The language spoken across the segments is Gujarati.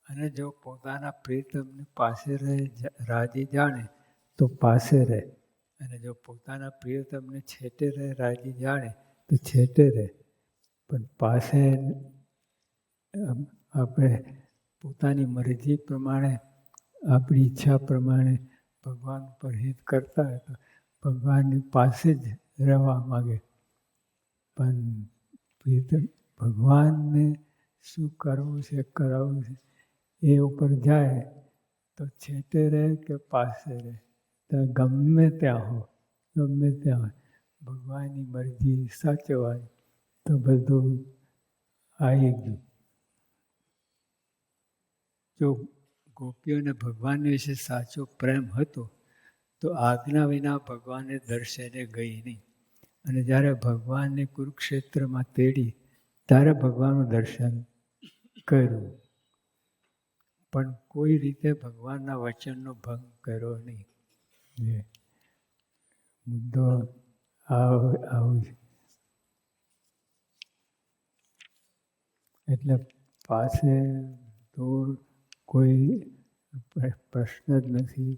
અને જો પોતાના પ્રિયતમની પાસે રહે રાજી જાણે તો પાસે રહે, અને જો પોતાના પ્રિયતમને છેટે રહે રાજી જાણે તો છેટે રહે. પણ પાસે આપણે પોતાની મરજી પ્રમાણે, આપણી ઈચ્છા પ્રમાણે ભગવાન ઉપર હિત કરતા હોય તો ભગવાનની પાસે જ રહેવા માગે. પણ ભગવાનને શું કરવું છે, કરાવવું છે એ ઉપર જાય તો છેટે રહે કે પાસે રહે, તો ગમે ત્યાં હોય ભગવાનની મરજી સાચવવાની તો બધું આવી ગયું. જો ગોપીઓને ભગવાન વિશે સાચો પ્રેમ હતો તો આજ્ઞા વિના ભગવાનને દર્શને ગઈ નહીં. અને જ્યારે ભગવાનને કુરુક્ષેત્રમાં તેડી ત્યારે ભગવાનનું દર્શન કર્યું. પણ કોઈ રીતે ભગવાનના વચનનો ભંગ કર્યો નહીં. મુદ્દો આવું છે. એટલે પાસે દૂર કોઈ પ્રશ્ન જ નથી.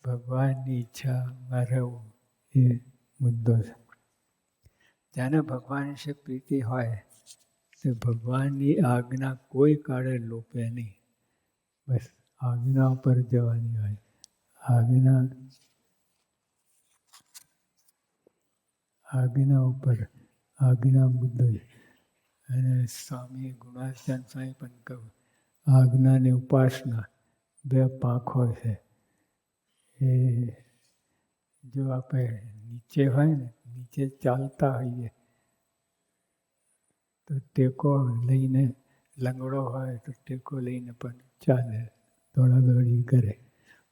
ભગવાનની ઈચ્છામાં રહેવું એ મુદ્દો છે. જેને ભગવાન વિશે પ્રીતિ હોય તે ભગવાનની આજ્ઞા કોઈ કાળે લોપે નહીં. બસ આજ્ઞા ઉપર જવાની હોય. આજ્ઞા મુદ્દો છે. અને સ્વામી ગુણાચંદ સ્વામી પણ કહ્યું, આજ્ઞા અને ઉપાસના બે પાંખો છે. એ જો આપણે નીચે હોય ને, નીચે ચાલતા હોઈએ તો ટેકો લઈને, લંગડો હોય તો ટેકો લઈને પણ ચાલે, દોડાદોડી કરે.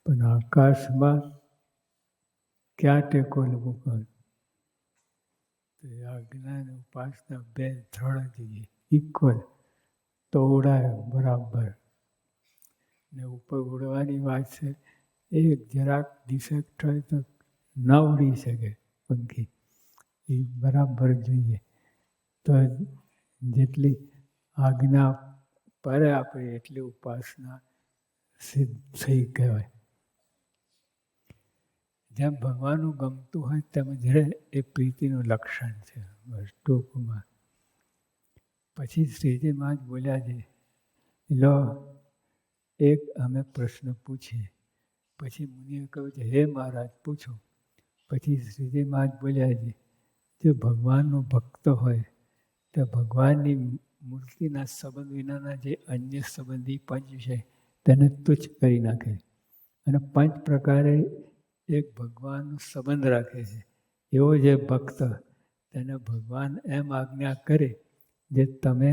પણ આકાશમાં ક્યાં ટેકો મૂકવો? તો આજ્ઞા અને ઉપાસના બે દ્રઢ જોઈએ, ઇક્વલ, તો ઉડાય બરાબર. ને ઉપર ઉડવાની વાત છે, એક જરાક ડિફેક્ટ હોય તો ન ઉડી શકે પંખી. એ બરાબર જોઈએ. તો જેટલી આજ્ઞા પરે આપણે એટલી ઉપાસના સિદ્ધ થઈ કહેવાય. જેમ ભગવાનનું ગમતું હોય તેમ જ રહે એ પ્રીતિનું લક્ષણ છે. બસ ટૂંકમાં. પછી શ્રીજી મહારાજ બોલ્યા છે, લો એક અમે પ્રશ્ન પૂછીએ. પછી મુનિએ કહ્યું છે, હે મહારાજ પૂછો. પછી શ્રીજી મહારાજ બોલ્યા છે, જે ભગવાનનો ભક્ત હોય તો ભગવાનની મૂર્તિના સંબંધ વિનાના જે અન્ય સંબંધી પંચ છે તેને તુચ્છ કરી નાખે. અને પંચ પ્રકારે એક ભગવાનનો સંબંધ રાખે છે. એવો જે ભક્ત, તેને ભગવાન એમ આજ્ઞા કરે જે તમે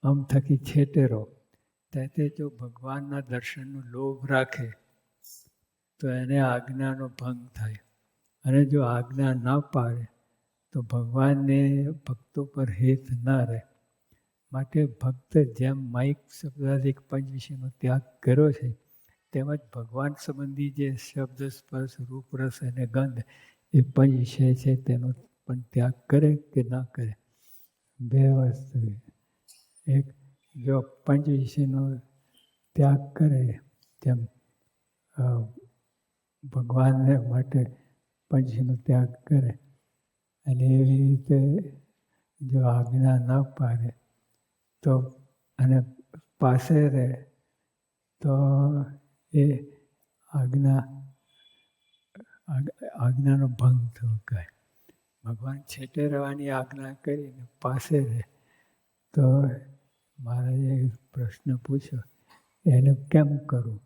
આમ થકી છેટે રહો. તે જો ભગવાનના દર્શનનો લોભ રાખે તો એને આજ્ઞાનો ભંગ થાય. અને જો આજ્ઞા ના પાડે તો ભગવાનને ભક્તો પર હેત ના રહે. માટે ભક્ત જેમ માઇક શબ્દાદિક પંચ વિષયનો ત્યાગ કર્યો છે, તેમજ ભગવાન સંબંધી જે શબ્દ, સ્પર્શ, રૂપ, રસ અને ગંધ એ પંચ વિષય છે તેનો પણ ત્યાગ કરે કે ના કરે. બે વસ્તુ. એક, જો પંચ વિષયનો ત્યાગ કરે, તેમ ભગવાનને માટે પંચ વિષયનો ત્યાગ કરે, અને એવી રીતે જો આજ્ઞા ના પાડે તો અને પાસે રહે તો એ આજ્ઞાનો ભંગ થયો કહે. ભગવાન છેટે રહેવાની આજ્ઞા કરીને પાસે રહે તો મહારાજે પ્રશ્ન પૂછ્યો, એને કેમ કરવું?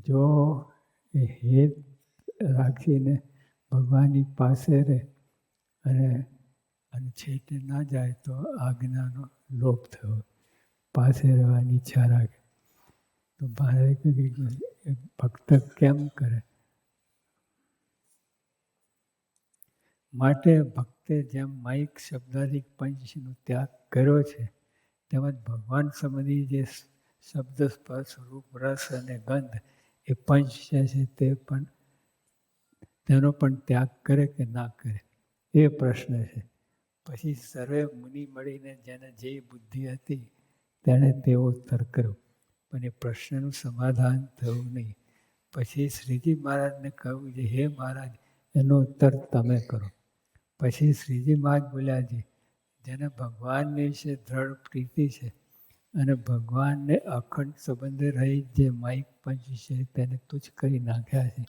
જો એ હેત રાખીને ભગવાનની પાસે રહે અને છેટે ના જાય તો આજ્ઞાનો લોપ થયો. પાસે રહેવાની ઈચ્છા રાખે તો મહારાજે કહ્યું કે ભક્ત કેમ કરે? માટે ભક્તે જેમ માઇક શબ્દાદિક પંચનો ત્યાગ કર્યો છે, તેમજ ભગવાન સંબંધી જે શબ્દ, સ્પર્શ, રૂપ, રસ અને ગંધ એ પંચ છે તેનો પણ ત્યાગ કરે કે ના કરે, એ પ્રશ્ન છે. પછી સર્વે મુનિ મળીને જેને જે બુદ્ધિ હતી તેણે તેવો ઉત્તર કર્યો. પણ એ પ્રશ્નનું સમાધાન થયું નહીં. પછી શ્રીજી મહારાજને કહ્યું છે, હે મહારાજ, એનો ઉત્તર તમે કરો. પછી શ્રીજી મહારાજ બોલ્યા છે, જેને ભગવાનને વિશે દ્રઢ પ્રીતિ છે અને ભગવાનને અખંડ સંબંધે રહી જે માઇક પંચ છે તેને તુચ્છ કરી નાખ્યા છે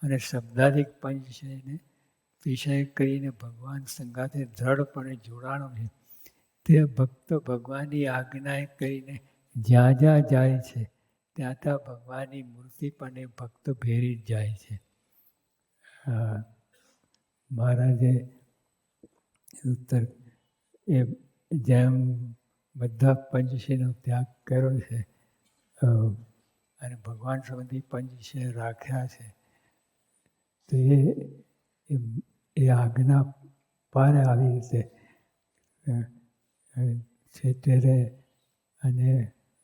અને શબ્દાધિક પંચ છે એને વિષય કરીને ભગવાન સંગાથે દ્રઢપણે જોડાણો છે, તે ભક્ત ભગવાનની આજ્ઞાએ કરીને જ્યાં જ્યાં જાય છે ત્યાં ત્યાં ભગવાનની મૂર્તિ પણ એ ભક્ત ભેરી જ જાય છે. મહારાજે ઉત્તર એ જેમ બધા પંચશીનો ત્યાગ કર્યો છે અને ભગવાન સંબંધી પંચશી રાખ્યા છે, તો એ આજ્ઞા પારે આવી રીતે છેટેરે અને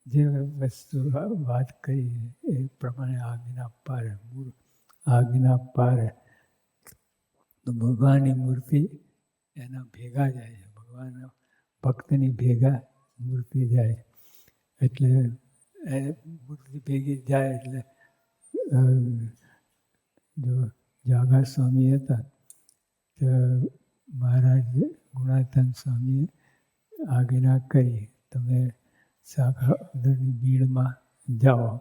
જે વસ્તુ વાત કરી એ પ્રમાણે આજ્ઞા પારે, આજ્ઞા પારે તો ભગવાનની મૂર્તિ એના ભેગા જાય છે, ભગવાનના ભક્તની ભેગા મૂર્તિ જાય. એટલે એ મૂર્તિ ભેગી જાય એટલે જો જાગા સ્વામી હતા તો મહારાજ ગુણાતન સ્વામીએ આજ્ઞા કરી, તમે શાખા ઉદરની બીડમાં જાઓ,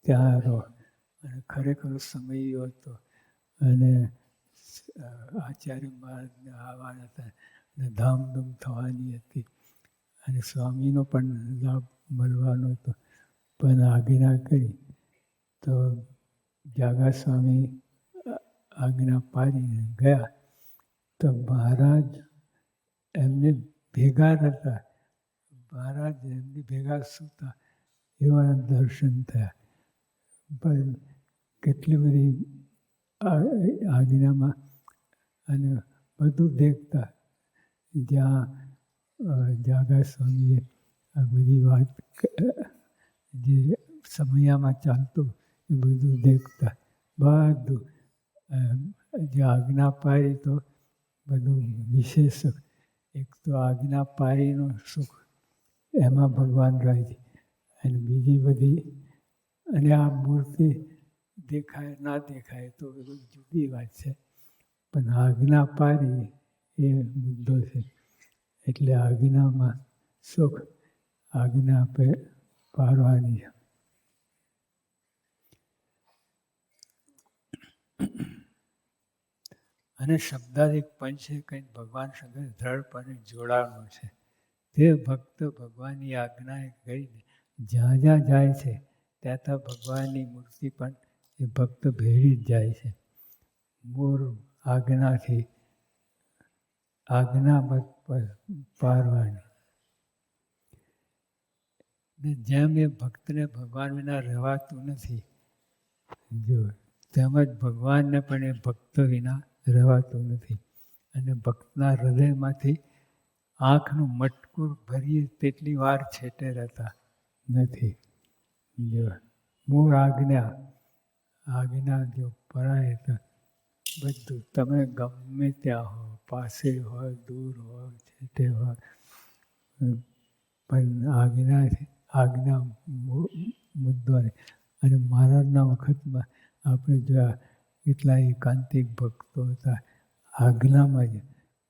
ત્યાં રહો. અને ખરેખર સમય હતો અને આચાર્ય મહારાજને આવવાના હતા અને ધામધૂમ થવાની હતી અને સ્વામીનો પણ લાભ મળવાનો હતો. પણ આજ્ઞા કરી તો જાગા સ્વામી આજ્ઞા પાડીને ગયા તો મહારાજ એમને ભેગા હતા, મહારાજ એમની ભેગા સૂતા એવા દર્શન થયા. પણ કેટલી બધી આજ્ઞામાં અને બધું દેખતા જ્યાં જાગા સ્વામીએ આ બધી વાત જે સમયામાં ચાલતું એ બધું દેખતા, બધું જે આજ્ઞા પાડી તો બધું વિશેષ. એક તો આજ્ઞા પાડીનું સુખ એમાં ભગવાન રહે છે અને બીજી બધી અને આ મૂર્તિ દેખાય ના દેખાય તો બધું જુદી વાત છે, પણ આજ્ઞા પાડી એ મુદ્દો છે. એટલે આજ્ઞામાં સુખ, આજ્ઞા પાડવાની છે. અને શબ્દાધિક પંચે કંઈક ભગવાન સાથે દ્રઢપણે જોડાણું છે. તે ભક્ત ભગવાનની આજ્ઞાએ કરીને જ્યાં જ્યાં જાય છે ત્યાં ત્યાં ભગવાનની મૂર્તિ પણ એ ભક્ત ભેળી જ જાય છે. મૂળ આજ્ઞાથી આજ્ઞા પારવાની. ને જેમ એ ભક્તને ભગવાન વિના રહેવાતું નથી, જો તેમજ ભગવાનને પણ એ ભક્ત વિના રહેવાતું નથી. અને ભક્તના હૃદયમાંથી આંખનું મટકું ભરીએ તેટલી વાર છેટે રહેતા નથી. જો મૂળ આજ્ઞા જો પરાય તો બધું તમે ગમે ત્યાં હો, પાસે હોય, દૂર હોય, છેટે હોય, પણ આજ્ઞા મુદ્દો. અને મહારાજના વખતમાં આપણે જોયા કેટલા એકાંતિક ભક્તો હતા, આજ્ઞામાં જ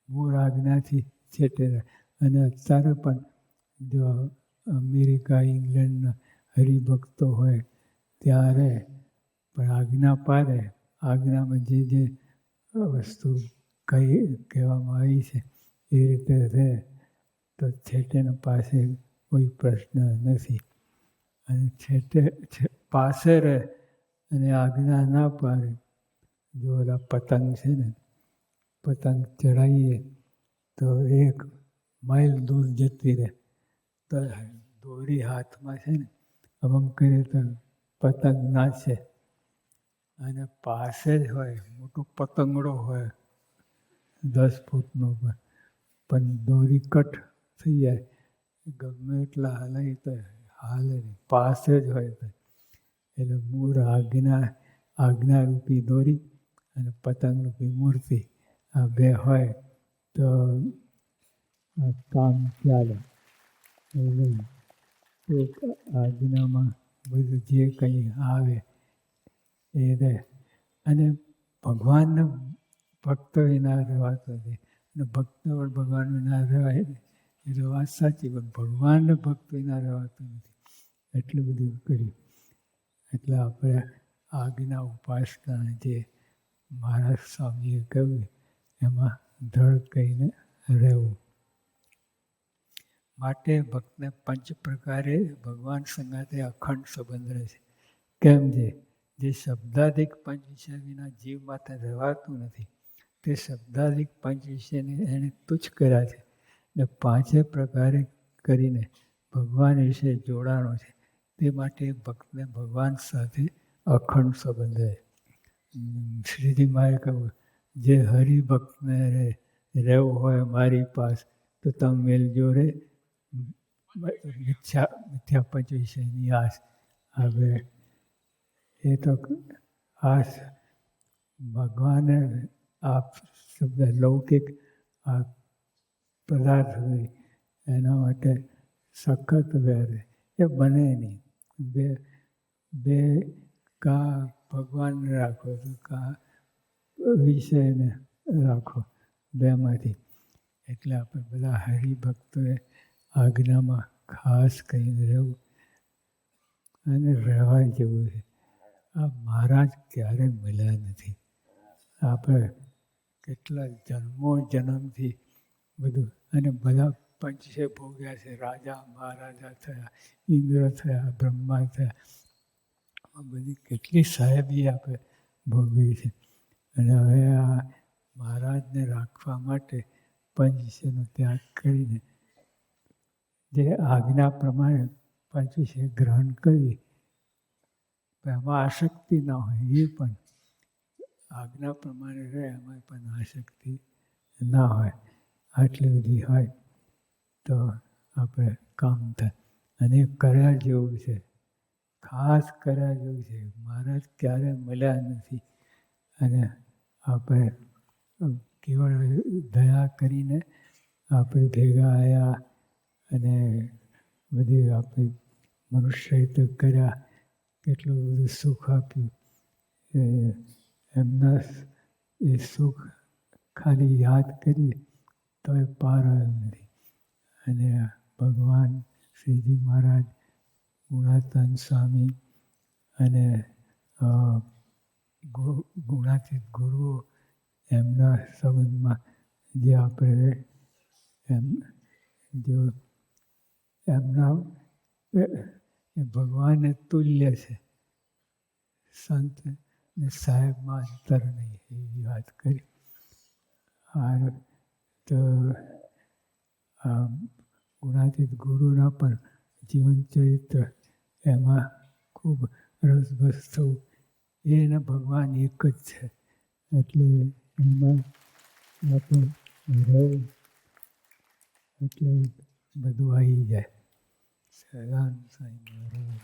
મૂળ આજ્ઞાથી છેટે રહે. અને અત્યારે પણ જો અમેરિકા, ઇંગ્લેન્ડના હરિભક્તો હોય ત્યારે પણ આજ્ઞા પાડે, આજ્ઞામાં જે વસ્તુ કહેવામાં આવી છે એ રીતે રહે તો છેટેના પાસે કોઈ પ્રશ્ન નથી. અને છેટે પાસે રહે અને આજ્ઞા ના પાડે, જો ઓલા પતંગ છે ને, પતંગ ચડાવીએ તો 1 માઇલ દૂર જતી રહે તો દોરી હાથમાં છે ને અમમ કરીએ તો પતંગ નાચે. અને પાસે જ હોય, મોટો પતંગડો હોય 10 ફૂટનો પણ દોરી કટ થઈ જાય, ગમે એટલા હલાય તો હાલે નહીં, પાસે જ હોય તો. એટલે મૂળ આજ્ઞારૂપી દોરી અને પતંગરૂપી મૂર્તિ આ 2 હોય તો કામ ચાલે. તો આજ્ઞામાં બધું જે કંઈ આવે એ રહે. અને ભગવાનના ભક્તો વિના રહેવાતો નથી. અને ભક્તો પણ ભગવાન વિના રહેવાય ને એ તો વાત સાચી, પણ ભગવાનના ભક્ત વિના રહેવાતું નથી. એટલું બધું કર્યું. એટલે આપણે આજ્ઞા ઉપાસના જે મહારાજ સ્વામીએ કહ્યું એમાં દ્રઢ કહીને રહેવું. માટે ભક્તને પંચ પ્રકારે ભગવાન સંગાતે અખંડ સંબંધ રહે છે. કેમ છે? જે શબ્દાધિક પંચ વિષય વિના જીવ માત્ર રહેવાતું નથી, તે શબ્દાધિક પંચ વિષયને એણે તુચ્છ કર્યા છે ને પાંચે પ્રકારે કરીને ભગવાન વિશે જોડાણો છે. તે માટે ભક્તને ભગવાન સાથે અખંડ સંબંધ રહે. શ્રીજી માએ કહ્યું, જે હરિભક્તને રહેવું હોય મારી પાસ તો તમે મેલજો રે મિથ્યા પંચ વિષયની આસ. હવે એ તો આસ ભગવાને આ શબ્દ લૌકિક આ પદાર્થ હોય એના માટે સખત વેર એ બને નહીં. બે કા ભગવાનને રાખો તો કા વિષયને રાખો, બેમાંથી. એટલે આપણે બધા હરિભક્તોએ આજ્ઞામાં ખાસ કહીને રહેવું અને રહેવા જેવું છે. આ મહારાજ ક્યારેય મળ્યા નથી. આપણે કેટલા જન્મથી બધું અને બધા પંચે ભોગ્યા છે. રાજા મહારાજા થયા, ઇન્દ્ર થયા, બ્રહ્મા થયા. આ બધી કેટલી સાહેબી આપણે ભોગવી છે. અને હવે આ મહારાજને રાખવા માટે પંચ વિષયનો ત્યાગ કરીને જે આજ્ઞા પ્રમાણે પંચ વિષય ગ્રહણ કરી, એમાં આસક્તિ ના હોય. એ પણ આજ્ઞા પ્રમાણે રહે એમાં પણ આસક્તિ ના હોય. આટલી બધી હોય તો આપણે કામ થાય. અને કર્યા જેવું છે, ખાસ કર્યા જેવું છે. મહારાજ ક્યારે મળ્યા નથી અને આપણે કેવળ દયા કરીને આપણે ભેગા આવ્યા અને બધી આપણે મનુષ્ય કર્યા, કેટલું બધું સુખ આપ્યું. એમના એ સુખ ખાલી યાદ કરીએ તો એ પાર આવ્યું નથી. અને ભગવાન શ્રીજી મહારાજ, ગુણાતન સ્વામી અને ગુણાતીત ગુરુઓ એમના સંબંધમાં જે આપણે જો એમના એ ભગવાનને તુલ્ય છે. સંત ને સાહેબમાં અંતર નહીં એવી વાત કરી. તો ગુણાતીત ગુરુના પણ જીવન ચરિત્ર એમાં ખૂબ રસભસ થવું. એને ભગવાન એક જ છે. એટલે એમાં આપણે રહેવું એટલે બધું આવી જાય. સદાન સાંઈ મહારાજ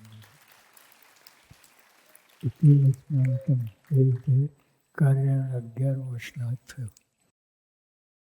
એટલી વચનાંતમ એ રીતે કાર્ય 11 વર્ષના થયો.